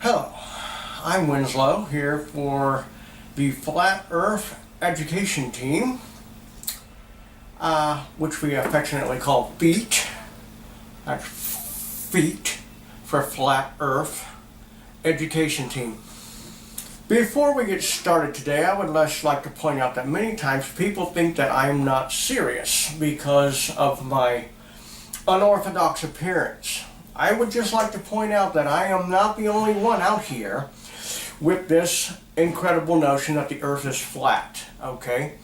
Hello, I'm Winslow here for the Flat Earth Education Team, which we affectionately call FEET. That's FEET for Flat Earth Education Team. Before we get started today, I would just like to point out that many times people think that I'm not serious because of my unorthodox appearance. I would just like to point out that I am not the only one out here with this incredible notion that the earth is flat, okay?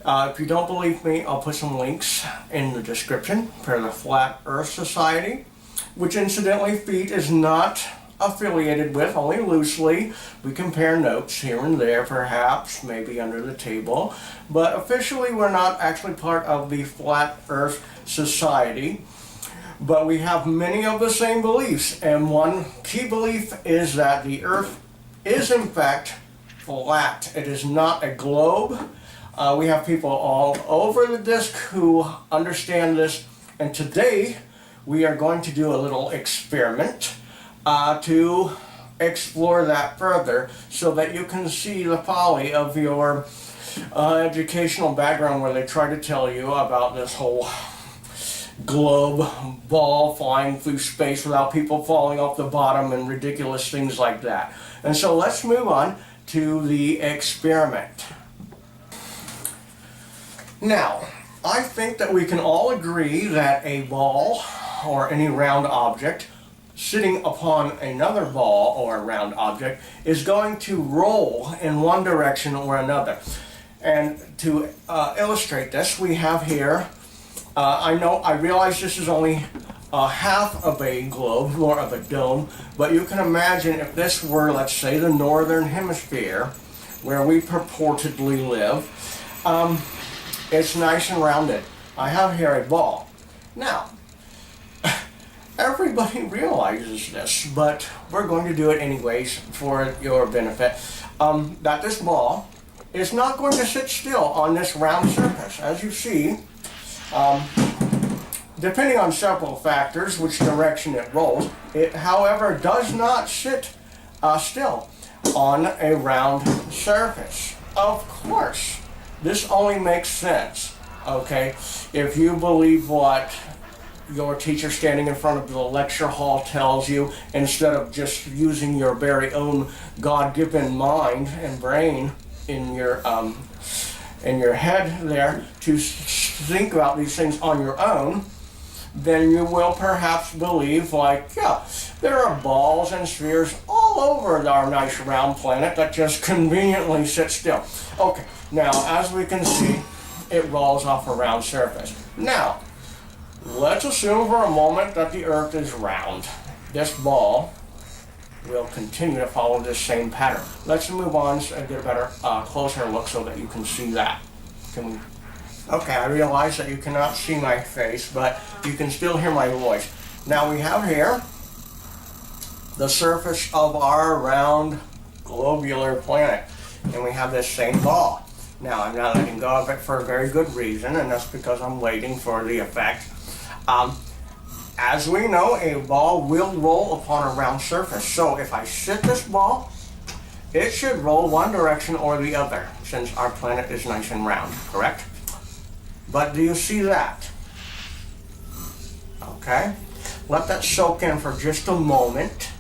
If you don't believe me, I'll put some links in the description for the Flat Earth Society, which incidentally FEET is not affiliated with, only loosely. We compare notes here and there, perhaps, maybe under the table, but officially we're not actually part of the Flat Earth Society. But we have many of the same beliefs, and one key belief is that the earth is in fact flat. It is not a globe. We have people all over the disk who understand this, and today we are going to do a little experiment to explore that further so that you can see the folly of your educational background where they try to tell you about this whole globe ball flying through space without people falling off the bottom and ridiculous things like that. And so let's move on to the experiment. Now, I think that we can all agree that a ball or any round object sitting upon another ball or a round object is going to roll in one direction or another. And to illustrate this, we have here I realize this is only half of a globe, more of a dome, but you can imagine if this were, let's say, the northern hemisphere, where we purportedly live. It's nice and rounded. I have here a ball. Now, everybody realizes this, but we're going to do it anyways for your benefit, that this ball is not going to sit still on this round surface. As you see, depending on several factors, which direction it rolls, it, however, does not sit still on a round surface. Of course, this only makes sense, okay, if you believe what your teacher standing in front of the lecture hall tells you, instead of just using your very own God-given mind and brain in your head there to think about these things on your own, then you will perhaps believe, like, yeah, there are balls and spheres all over our nice round planet that just conveniently sit still. Okay, now as we can see, it rolls off a round surface. Now, let's assume for a moment that the earth is round. This ball will continue to follow this same pattern. Let's move on and get a better, closer look so that you can see that. Can we? Okay, I realize that you cannot see my face, but you can still hear my voice. Now we have here the surface of our round globular planet, and we have this same ball. Now I'm not letting go of it for a very good reason, and that's because I'm waiting for the effect. As we know, a ball will roll upon a round surface. So if I sit this ball, it should roll one direction or the other, since our planet is nice and round, correct? But do you see that? Okay, let that soak in for just a moment,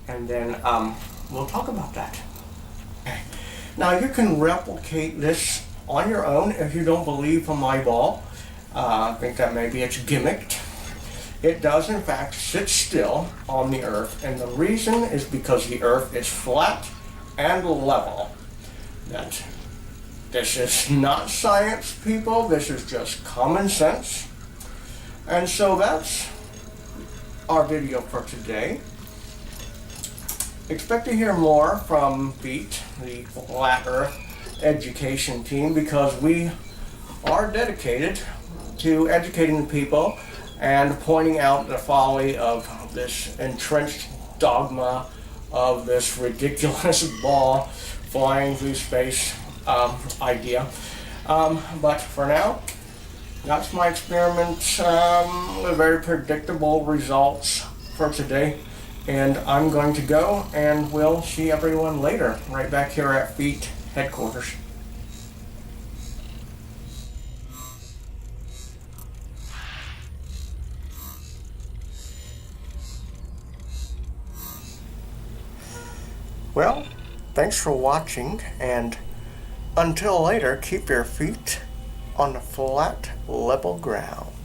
and then we'll talk about that. Okay. Now you can replicate this on your own if you don't believe in my ball. I think that maybe it's gimmicked. It does in fact sit still on the earth, and the reason is because the earth is flat and level. That this is not science, people, this is just common sense. And so that's our video for today. Expect to hear more from FEET, the Flat Earth Education Team, because we are dedicated to educating the people and pointing out the folly of this entrenched dogma of this ridiculous ball flying through space idea. But for now, that's my experiment with very predictable results for today. And I'm going to go, and we'll see everyone later, right back here at Feet headquarters. Well, thanks for watching, and until later, keep your feet on the flat, level ground.